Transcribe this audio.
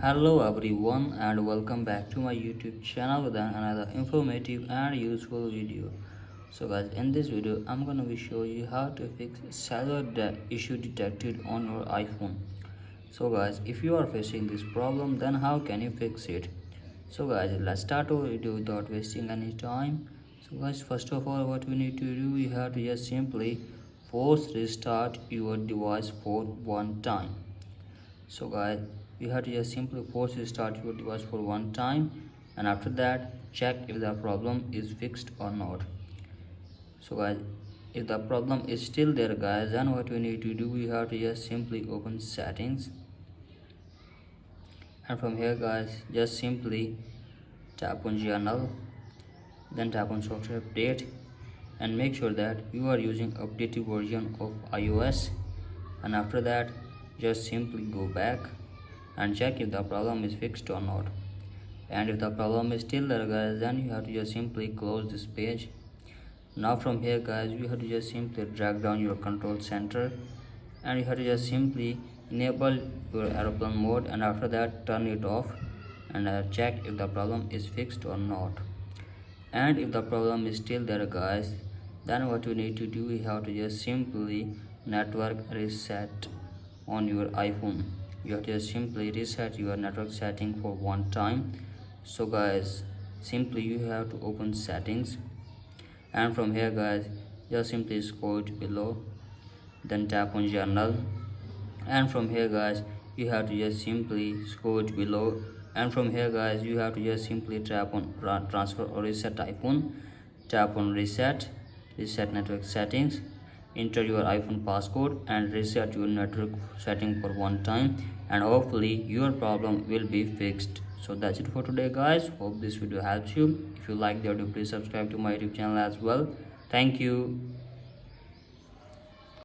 Hello everyone and welcome back to my YouTube channel with another informative and useful video. So guys, in this video I'm gonna be showing you how to fix cellular issue detected on your iPhone. So guys, if you are facing this problem, then how can you fix it? So guys, let's start our video without wasting any time. So guys, first of all, what we need to do, we have to just simply force restart your device for one time. So guys, you have to just simply force restart your device for one time, and after that check if the problem is fixed or not. So guys, if the problem is still there guys, then what we need to do, we have to just simply open settings, and from here guys, just simply tap on general, then tap on software update, and make sure that you are using updated version of iOS, and after that just simply go back and check if the problem is fixed or not. And if the problem is still there guys, then you have to just simply close this page. Now from here guys, you have to just simply drag down your control center, and you have to just simply enable your airplane mode, and after that turn it off, and check if the problem is fixed or not. And if the problem is still there guys, then what you need to do, you have to just simply network reset on your iPhone. You have to just simply reset your network setting for one time. So guys, simply you have to open settings, and from here guys, just simply scroll to below, then tap on general, and from here guys, you have to just simply scroll to below, and from here guys, you have to just simply tap on transfer or reset iPhone, tap on reset network settings, enter your iPhone passcode and reset your network setting for one time, and hopefully your problem will be fixed. So that's it for today guys, hope this video helps you. If you like the video, please subscribe to my YouTube channel as well. Thank you.